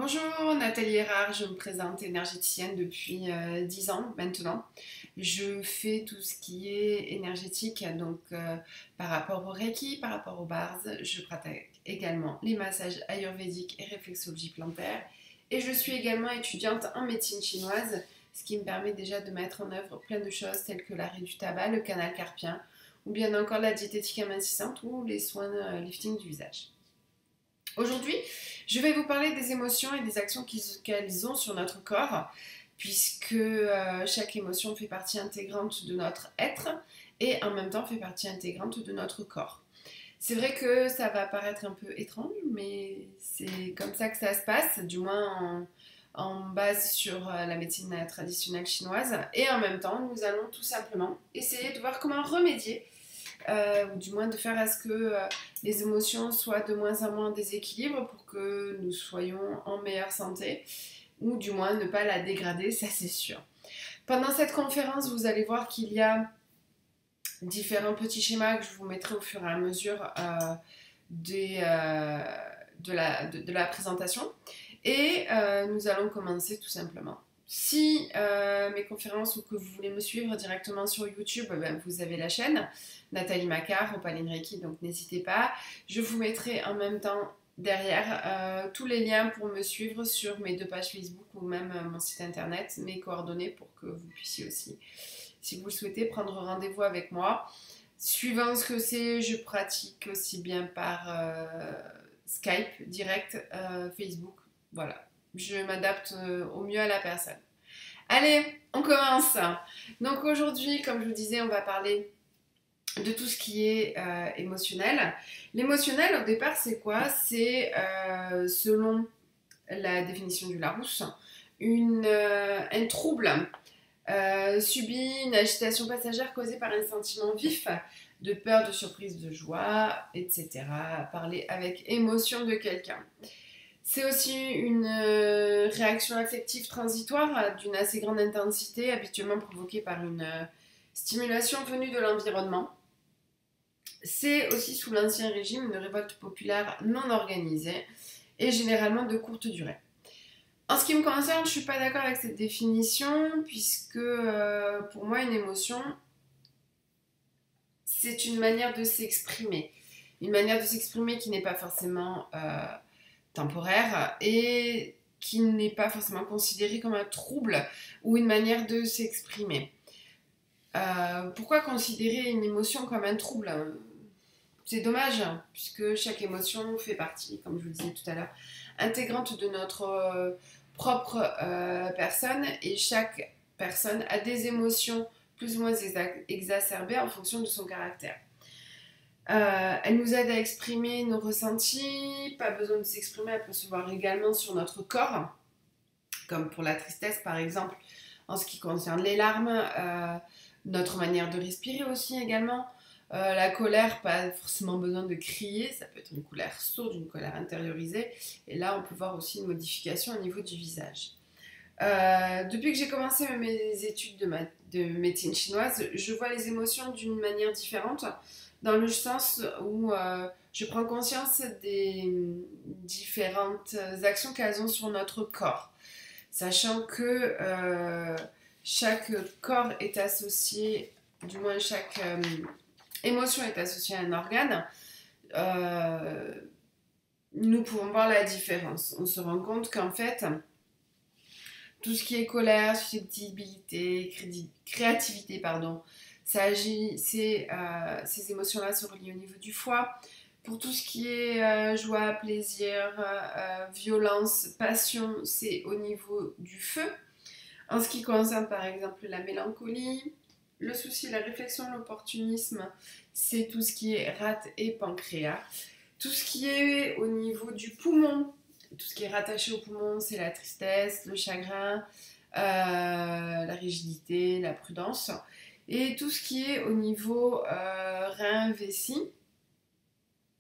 Bonjour, Nathalie Erard, je me présente énergéticienne depuis 10 ans maintenant. Je fais tout ce qui est énergétique, donc par rapport au Reiki, par rapport aux bars. Je pratique également les massages ayurvédiques et réflexologie plantaire. Et je suis également étudiante en médecine chinoise, ce qui me permet déjà de mettre en œuvre plein de choses telles que l'arrêt du tabac, le canal carpien, ou bien encore la diététique amincissante ou les soins lifting du visage. Aujourd'hui, je vais vous parler des émotions et des actions qu'elles ont sur notre corps, puisque chaque émotion fait partie intégrante de notre être et en même temps fait partie intégrante de notre corps. C'est vrai que ça va paraître un peu étrange, mais c'est comme ça que ça se passe, du moins en base sur la médecine traditionnelle chinoise. Et en même temps, nous allons tout simplement essayer de voir comment remédier ou du moins de faire à ce que les émotions soient de moins en moins en déséquilibre pour que nous soyons en meilleure santé, ou du moins ne pas la dégrader, ça c'est sûr. Pendant cette conférence, vous allez voir qu'il y a différents petits schémas que je vous mettrai au fur et à mesure de la présentation. Et nous allons commencer tout simplement. Si mes conférences ou que vous voulez me suivre directement sur YouTube, ben, vous avez la chaîne Nathalie Macquart, Opaline Reiki, donc n'hésitez pas. Je vous mettrai en même temps derrière tous les liens pour me suivre sur mes 2 pages Facebook ou même mon site internet, mes coordonnées pour que vous puissiez aussi, si vous le souhaitez, prendre rendez-vous avec moi. Suivant ce que c'est, je pratique aussi bien par Skype, direct, Facebook, voilà. Je m'adapte au mieux à la personne. Allez, on commence. Donc aujourd'hui, comme je vous disais, on va parler de tout ce qui est émotionnel. L'émotionnel, au départ, c'est quoi? C'est, selon la définition du Larousse, un trouble subi, une agitation passagère causée par un sentiment vif de peur, de surprise, de joie, etc. Parler avec émotion de quelqu'un. C'est aussi une réaction affective transitoire d'une assez grande intensité, habituellement provoquée par une stimulation venue de l'environnement. C'est aussi sous l'Ancien Régime une révolte populaire non organisée et généralement de courte durée. En ce qui me concerne, je ne suis pas d'accord avec cette définition puisque pour moi une émotion, c'est une manière de s'exprimer. Une manière de s'exprimer qui n'est pas forcément temporaire et qui n'est pas forcément considérée comme un trouble ou une manière de s'exprimer. Pourquoi considérer une émotion comme un trouble? C'est dommage, puisque chaque émotion fait partie, comme je vous le disais tout à l'heure, intégrante de notre propre personne, et chaque personne a des émotions plus ou moins exacerbées en fonction de son caractère. Elle nous aide à exprimer nos ressentis, pas besoin de s'exprimer, elle peut se voir également sur notre corps, comme pour la tristesse par exemple, en ce qui concerne les larmes, notre manière de respirer aussi également. La colère, pas forcément besoin de crier, ça peut être une colère sourde, une colère intériorisée, et là on peut voir aussi une modification au niveau du visage. Depuis que j'ai commencé mes études de médecine chinoise, je vois les émotions d'une manière différente, dans le sens où je prends conscience des différentes actions qu'elles ont sur notre corps, sachant que chaque corps est associé, du moins chaque émotion est associée à un organe. Nous pouvons voir la différence. On se rend compte qu'en fait, tout ce qui est colère, susceptibilité, créativité, pardon, ça agit, ces émotions-là sont reliées au niveau du foie. Pour tout ce qui est joie, plaisir, violence, passion, c'est au niveau du feu. En ce qui concerne par exemple la mélancolie, le souci, la réflexion, l'opportunisme, c'est tout ce qui est rate et pancréas. Tout ce qui est au niveau du poumon, tout ce qui est rattaché au poumon, c'est la tristesse, le chagrin, la rigidité, la prudence. Et tout ce qui est au niveau rein, vessie,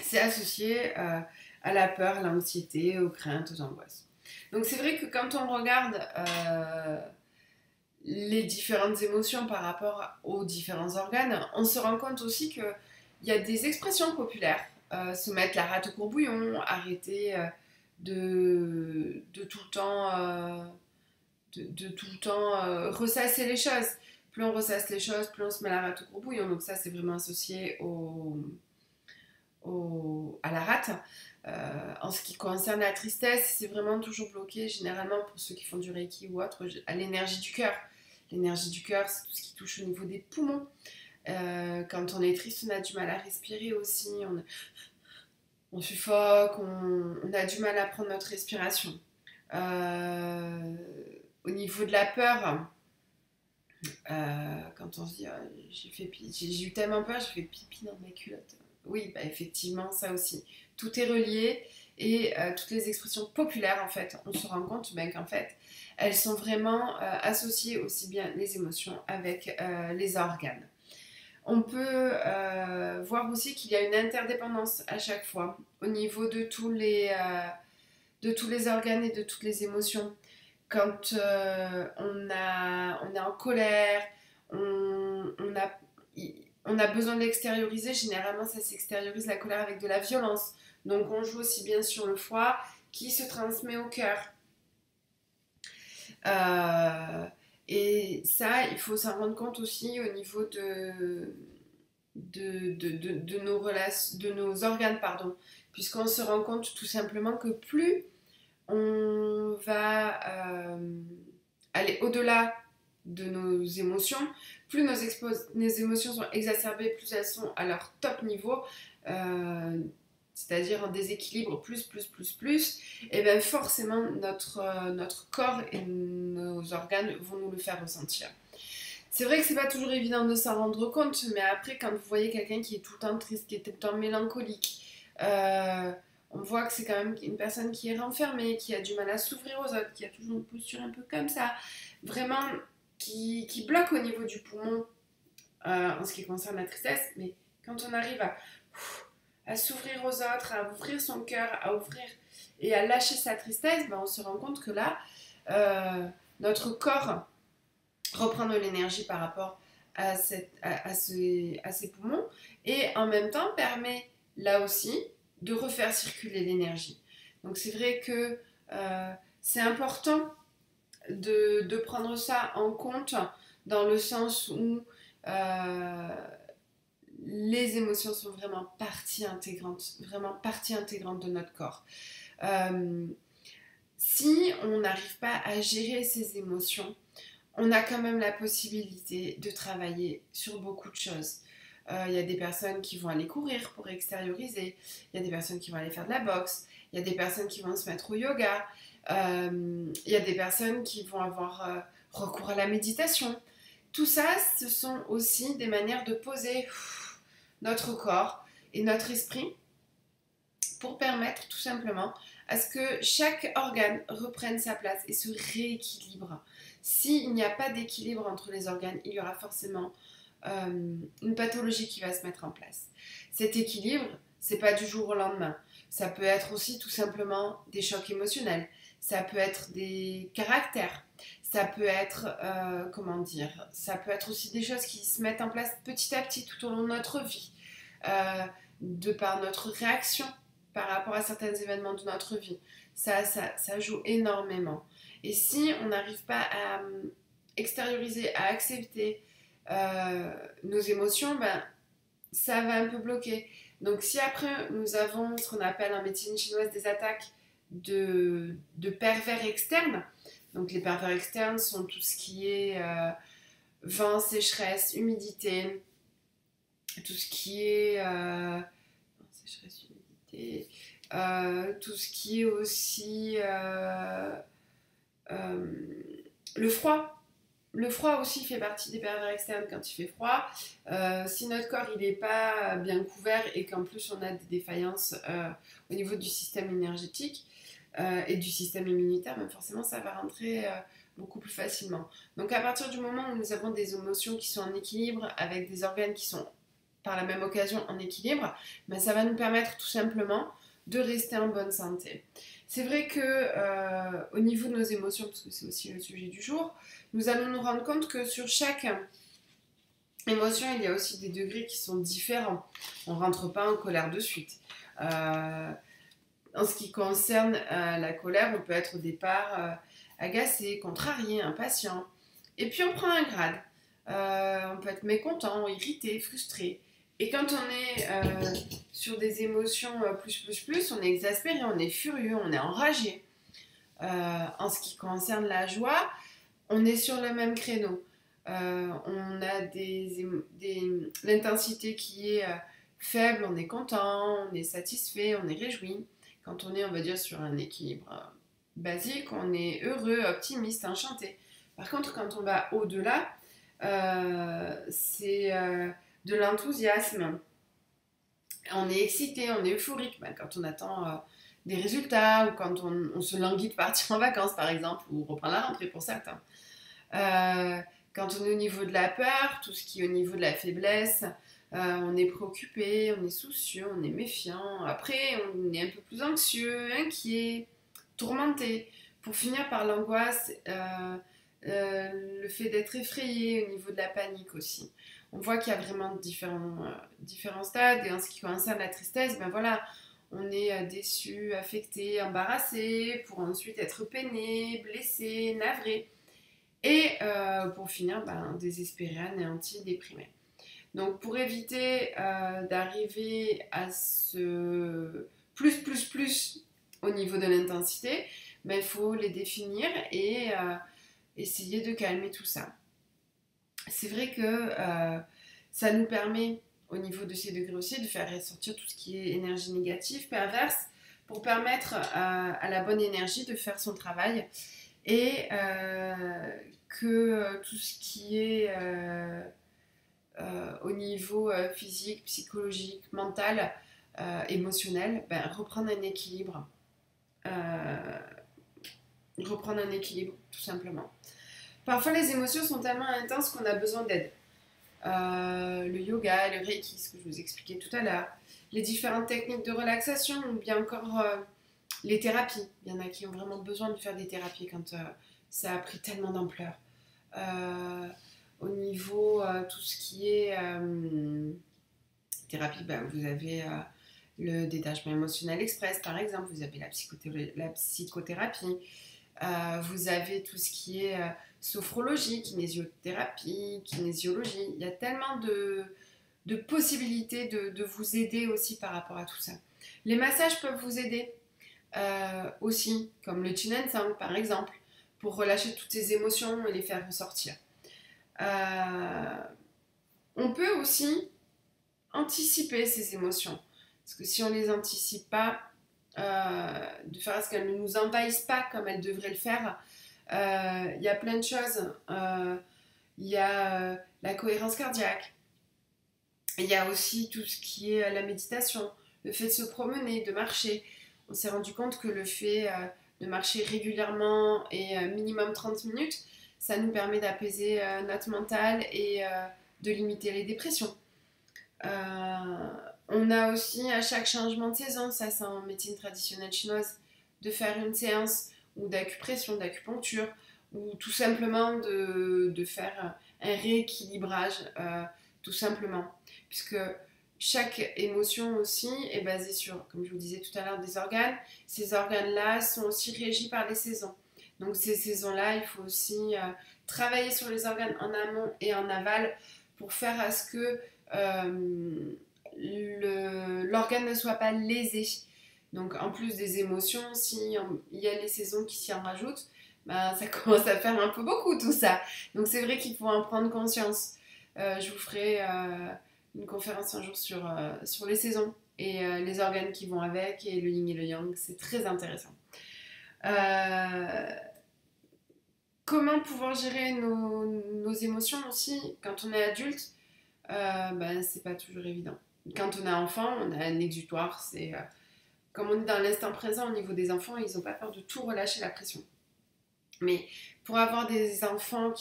c'est associé à la peur, à l'anxiété, aux craintes, aux angoisses. Donc c'est vrai que quand on regarde les différentes émotions par rapport aux différents organes, on se rend compte aussi qu'il y a des expressions populaires. Se mettre la rate au courbouillon, arrêter de tout le temps, de tout le temps ressasser les choses. Plus on ressasse les choses, plus on se met la rate au courbouillon. Donc ça, c'est vraiment associé à la rate. En ce qui concerne la tristesse, c'est vraiment toujours bloqué, généralement pour ceux qui font du Reiki ou autre, à l'énergie du cœur. L'énergie du cœur, c'est tout ce qui touche au niveau des poumons. Quand on est triste, on a du mal à respirer aussi. On suffoque, on a du mal à prendre notre respiration. Au niveau de la peur, quand on se dit j'ai eu tellement peur, j'ai fait pipi dans ma culotte. Oui, bah effectivement, ça aussi. Tout est relié et toutes les expressions populaires, en fait, on se rend compte ben, qu'en fait, elles sont vraiment associées aussi bien les émotions avec les organes. On peut voir aussi qu'il y a une interdépendance à chaque fois au niveau de tous les organes et de toutes les émotions. Quand on est en colère, on a besoin de l'extérioriser. Généralement, ça s'extériorise la colère avec de la violence. Donc, on joue aussi bien sur le foie qui se transmet au cœur. Et ça, il faut s'en rendre compte aussi au niveau de nos organes, pardon, puisqu'on se rend compte tout simplement que plus on va aller au-delà de nos émotions, plus nos émotions sont exacerbées, plus elles sont à leur top niveau, c'est-à-dire en déséquilibre plus, et bien forcément notre corps et nos organes vont nous le faire ressentir. C'est vrai que c'est pas toujours évident de s'en rendre compte, mais après, quand vous voyez quelqu'un qui est tout le temps triste, qui est tout le temps mélancolique, on voit que c'est quand même une personne qui est renfermée, qui a du mal à s'ouvrir aux autres, qui a toujours une posture un peu comme ça, vraiment qui bloque au niveau du poumon en ce qui concerne la tristesse. Mais quand on arrive à s'ouvrir aux autres, à ouvrir son cœur, à ouvrir et à lâcher sa tristesse, ben on se rend compte que là, notre corps reprend de l'énergie par rapport à ces poumons et en même temps permet là aussi de refaire circuler l'énergie. Donc c'est vrai que c'est important de prendre ça en compte dans le sens où les émotions sont vraiment partie intégrante de notre corps. Si on n'arrive pas à gérer ces émotions, on a quand même la possibilité de travailler sur beaucoup de choses. Il y a des personnes qui vont aller courir pour extérioriser, il y a des personnes qui vont aller faire de la boxe, il y a des personnes qui vont se mettre au yoga, il y a des personnes qui vont avoir recours à la méditation. Tout ça, ce sont aussi des manières de poser notre corps et notre esprit pour permettre tout simplement à ce que chaque organe reprenne sa place et se rééquilibre. S'il n'y a pas d'équilibre entre les organes, il y aura forcément une pathologie qui va se mettre en place. Cet équilibre, c'est pas du jour au lendemain. Ça peut être aussi tout simplement des chocs émotionnels. Ça peut être des caractères. Ça peut être, ça peut être aussi des choses qui se mettent en place petit à petit tout au long de notre vie, de par notre réaction par rapport à certains événements de notre vie. Ça joue énormément. Et si on n'arrive pas à extérioriser, à accepter nos émotions, ben, ça va un peu bloquer. Donc si après nous avons ce qu'on appelle en médecine chinoise des attaques de pervers externes, donc les pervers externes sont tout ce qui est vent, sécheresse, humidité, tout ce qui est sécheresse, humidité, tout ce qui est aussi le froid. Le froid aussi fait partie des pervers externes quand il fait froid. Si notre corps il n'est pas bien couvert et qu'en plus on a des défaillances au niveau du système énergétique et du système immunitaire, ben forcément ça va rentrer beaucoup plus facilement. Donc à partir du moment où nous avons des émotions qui sont en équilibre avec des organes qui sont par la même occasion en équilibre, ben ça va nous permettre tout simplement de rester en bonne santé. C'est vrai que au niveau de nos émotions, parce que c'est aussi le sujet du jour, nous allons nous rendre compte que sur chaque émotion, il y a aussi des degrés qui sont différents. On ne rentre pas en colère de suite. En ce qui concerne la colère, on peut être au départ agacé, contrarié, impatient. Et puis on prend un grade. On peut être mécontent, irrité, frustré. Et quand on est sur des émotions plus, on est exaspéré, on est furieux, on est enragé. En ce qui concerne la joie, on est sur le même créneau. On a l'intensité qui est faible, on est content, on est satisfait, on est réjoui. Quand on est, on va dire, sur un équilibre basique, on est heureux, optimiste, enchanté. Par contre, quand on va au-delà, c'est de l'enthousiasme. On est excité, on est euphorique. Ben, quand on attend des résultats ou quand on se languit de partir en vacances, par exemple, ou reprendre la rentrée pour certains. Quand on est au niveau de la peur, tout ce qui est au niveau de la faiblesse, on est préoccupé, on est soucieux, on est méfiant. Après, on est un peu plus anxieux, inquiet, tourmenté. Pour finir par l'angoisse, le fait d'être effrayé au niveau de la panique aussi. On voit qu'il y a vraiment différents stades. Et en ce qui concerne la tristesse, ben voilà, on est déçu, affecté, embarrassé, pour ensuite être peiné, blessé, navré. Et pour finir, ben, désespéré, anéanti, déprimé. Donc pour éviter d'arriver à ce plus au niveau de l'intensité, ben, il faut les définir et essayer de calmer tout ça. C'est vrai que ça nous permet, au niveau de ces degrés aussi, de faire ressortir tout ce qui est énergie négative, perverse, pour permettre à la bonne énergie de faire son travail et que tout ce qui est au niveau physique, psychologique, mental, émotionnel, ben, reprendre un équilibre. Reprendre un équilibre, tout simplement. Parfois, les émotions sont tellement intenses qu'on a besoin d'aide. Le yoga, le reiki, ce que je vous expliquais tout à l'heure, les différentes techniques de relaxation, ou bien encore les thérapies. Il y en a qui ont vraiment besoin de faire des thérapies quand ça a pris tellement d'ampleur. Au niveau tout ce qui est thérapie, ben, vous avez le détachement émotionnel express, par exemple, vous avez la psychothérapie, vous avez tout ce qui est sophrologie, kinésiothérapie, kinésiologie. Il y a tellement de possibilités de vous aider aussi par rapport à tout ça. Les massages peuvent vous aider aussi, comme le Chin and Sang par exemple, pour relâcher toutes ces émotions et les faire ressortir. On peut aussi anticiper ces émotions, parce que si on ne les anticipe pas, de faire à ce qu'elles ne nous envahissent pas comme elles devraient le faire, il y a plein de choses. Il y a la cohérence cardiaque, il y a aussi tout ce qui est la méditation, le fait de se promener, de marcher. On s'est rendu compte que le fait de marcher régulièrement et minimum 30 minutes, ça nous permet d'apaiser notre mental et de limiter les dépressions. On a aussi à chaque changement de saison, ça c'est en médecine traditionnelle chinoise, de faire une séance ou d'acupression, d'acupuncture, ou tout simplement de faire un rééquilibrage, tout simplement. Puisque chaque émotion aussi est basée sur, comme je vous disais tout à l'heure, des organes. Ces organes-là sont aussi régis par les saisons. Donc ces saisons-là, il faut aussi travailler sur les organes en amont et en aval pour faire à ce que l'organe ne soit pas lésé. Donc en plus des émotions, s'il y a les saisons qui s'y en rajoutent, ben, ça commence à faire un peu beaucoup tout ça. Donc c'est vrai qu'il faut en prendre conscience. Je vous ferai une conférence un jour sur les saisons et les organes qui vont avec et le yin et le yang. C'est très intéressant. Comment pouvoir gérer nos émotions aussi quand on est adulte, ben, c'est pas toujours évident. Quand on est enfant, on a un exutoire, c'est comme on est dans l'instant présent au niveau des enfants, ils n'ont pas peur de tout relâcher la pression. Mais pour avoir des enfants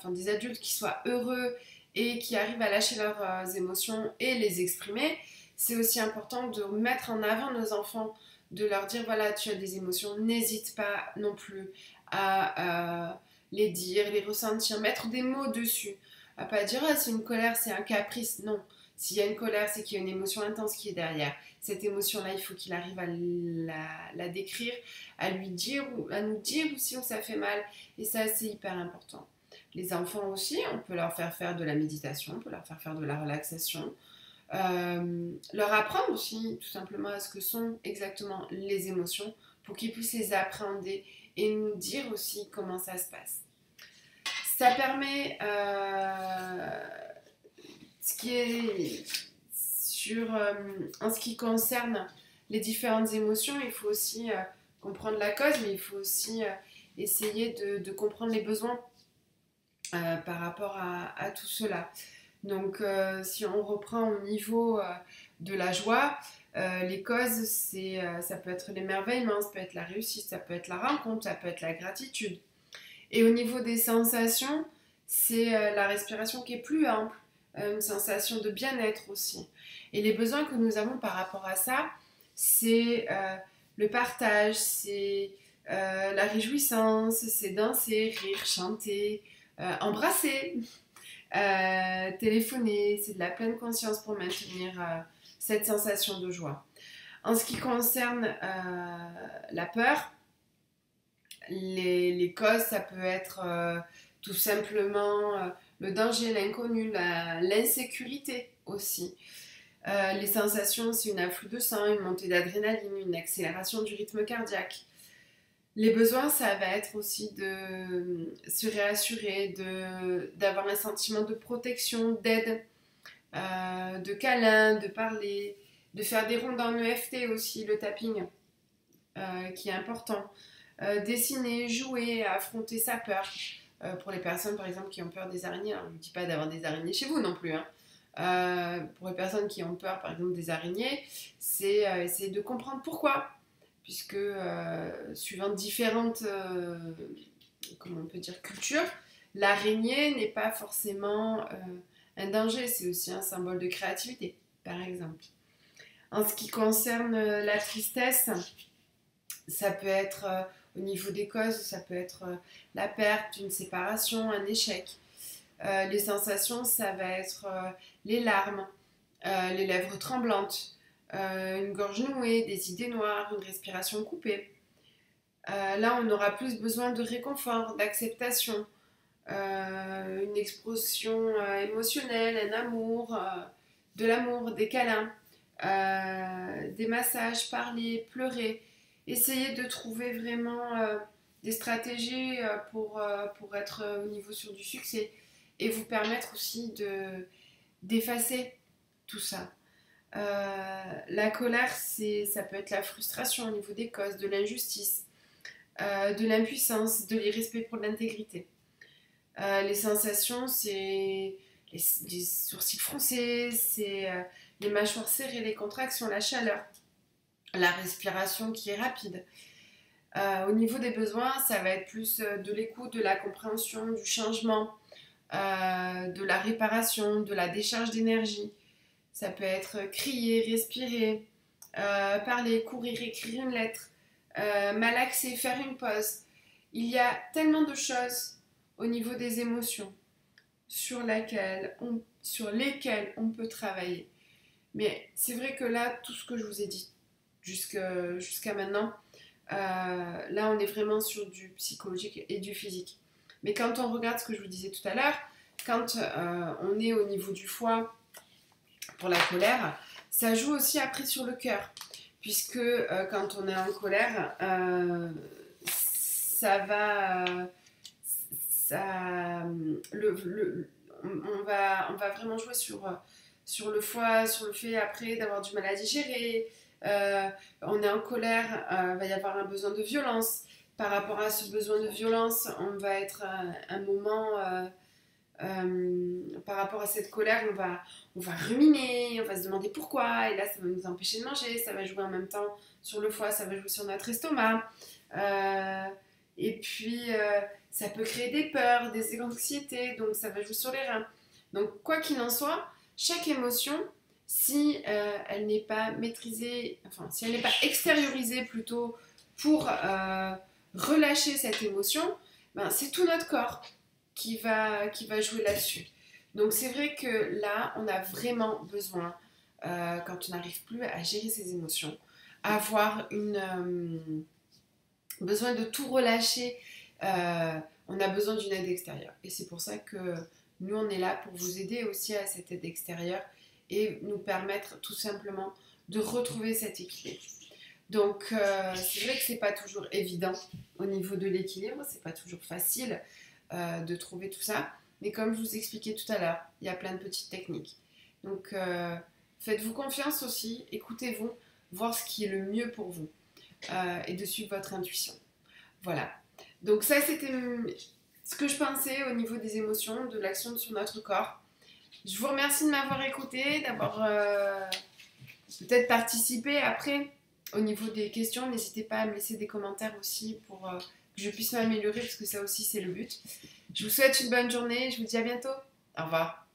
des adultes qui soient heureux et qui arrivent à lâcher leurs émotions et les exprimer, c'est aussi important de mettre en avant nos enfants, de leur dire voilà, tu as des émotions, n'hésite pas non plus à les dire, les ressentir, mettre des mots dessus, à pas dire ah, c'est une colère, c'est un caprice, non. S'il y a une colère, c'est qu'il y a une émotion intense qui est derrière. Cette émotion-là, il faut qu'il arrive à la décrire, à lui dire ou à nous dire aussi où ça fait mal. Et ça, c'est hyper important. Les enfants aussi, on peut leur faire de la méditation, on peut leur faire de la relaxation. Leur apprendre aussi tout simplement à ce que sont exactement les émotions pour qu'ils puissent les appréhender et nous dire aussi comment ça se passe. Ça permet, ce qui est en ce qui concerne les différentes émotions, il faut aussi comprendre la cause, mais il faut aussi essayer de comprendre les besoins par rapport à tout cela. Donc, si on reprend au niveau de la joie, les causes, ça peut être l'émerveillement, ça peut être la réussite, ça peut être la rencontre, ça peut être la gratitude. Et au niveau des sensations, c'est la respiration qui est plus ample, une sensation de bien-être aussi. Et les besoins que nous avons par rapport à ça, c'est le partage, c'est la réjouissance, c'est danser, rire, chanter, embrasser, téléphoner, c'est de la pleine conscience pour maintenir cette sensation de joie. En ce qui concerne la peur, les causes, ça peut être tout simplement le danger, l'inconnu, l'insécurité aussi. Les sensations, c'est une afflux de sang, une montée d'adrénaline, une accélération du rythme cardiaque. Les besoins, ça va être aussi de se réassurer, d'avoir un sentiment de protection, d'aide, de câlin, de parler, de faire des rondes en EFT aussi, le tapping, qui est important. Dessiner, jouer, affronter sa peur. Pour les personnes, par exemple, qui ont peur des araignées, alors je ne vous dis pas d'avoir des araignées chez vous non plus, hein. Pour les personnes qui ont peur, par exemple, des araignées, c'est essayer de comprendre pourquoi. Puisque suivant différentes comment on peut dire, cultures, l'araignée n'est pas forcément un danger, c'est aussi un symbole de créativité, par exemple. En ce qui concerne la tristesse, ça peut être au niveau des causes, ça peut être la perte, une séparation, un échec. Les sensations, ça va être les larmes, les lèvres tremblantes, une gorge nouée, des idées noires, une respiration coupée. Là, on aura plus besoin de réconfort, d'acceptation, une explosion émotionnelle, un amour, de l'amour, des câlins, des massages, parler, pleurer. Essayez de trouver vraiment des stratégies pour être au niveau sur du succès et vous permettre aussi d'effacer tout ça. La colère, ça peut être la frustration au niveau des causes, de l'injustice, de l'impuissance, de l'irrespect pour l'intégrité. Les sensations, c'est les sourcils froncés, c'est les mâchoires serrées, les contractions, la chaleur, la respiration qui est rapide. Au niveau des besoins, ça va être plus de l'écoute, de la compréhension, du changement, de la réparation, de la décharge d'énergie. Ça peut être crier, respirer, parler, courir, écrire une lettre, malaxer, faire une pause. Il y a tellement de choses au niveau des émotions sur lesquelles on peut travailler. Mais c'est vrai que là, tout ce que je vous ai dit jusqu'à maintenant, là on est vraiment sur du psychologique et du physique. Mais quand on regarde ce que je vous disais tout à l'heure, quand on est au niveau du foie pour la colère, ça joue aussi après sur le cœur. Puisque quand on est en colère, ça va... on va vraiment jouer sur le foie, sur le fait après d'avoir du mal à digérer. On est en colère, va y avoir un besoin de violence. Par rapport à ce besoin de violence, on va être un moment, par rapport à cette colère, on va ruminer, on va se demander pourquoi, et là ça va nous empêcher de manger, ça va jouer en même temps sur le foie, ça va jouer sur notre estomac. Et puis, ça peut créer des peurs, des anxiétés, donc ça va jouer sur les reins. Donc, quoi qu'il en soit, chaque émotion, si elle n'est pas maîtrisée, enfin, si elle n'est pas extériorisée plutôt pour relâcher cette émotion, ben, c'est tout notre corps qui va jouer là-dessus. Donc c'est vrai que là, on a vraiment besoin, quand on n'arrive plus à gérer ses émotions, avoir besoin de tout relâcher, on a besoin d'une aide extérieure. Et c'est pour ça que nous, on est là pour vous aider aussi à cette aide extérieure et nous permettre tout simplement de retrouver cet équilibre. Donc, c'est vrai que c'est pas toujours évident au niveau de l'équilibre, c'est pas toujours facile de trouver tout ça. Mais comme je vous expliquais tout à l'heure, il y a plein de petites techniques. Donc, faites-vous confiance aussi, écoutez-vous, voir ce qui est le mieux pour vous et de suivre votre intuition. Voilà. Donc ça, c'était ce que je pensais au niveau des émotions, de l'action sur notre corps. Je vous remercie de m'avoir écouté, d'avoir peut-être participé. Après, au niveau des questions, n'hésitez pas à me laisser des commentaires aussi pour que je puisse m'améliorer, parce que ça aussi, c'est le but. Je vous souhaite une bonne journée. Je vous dis à bientôt. Au revoir.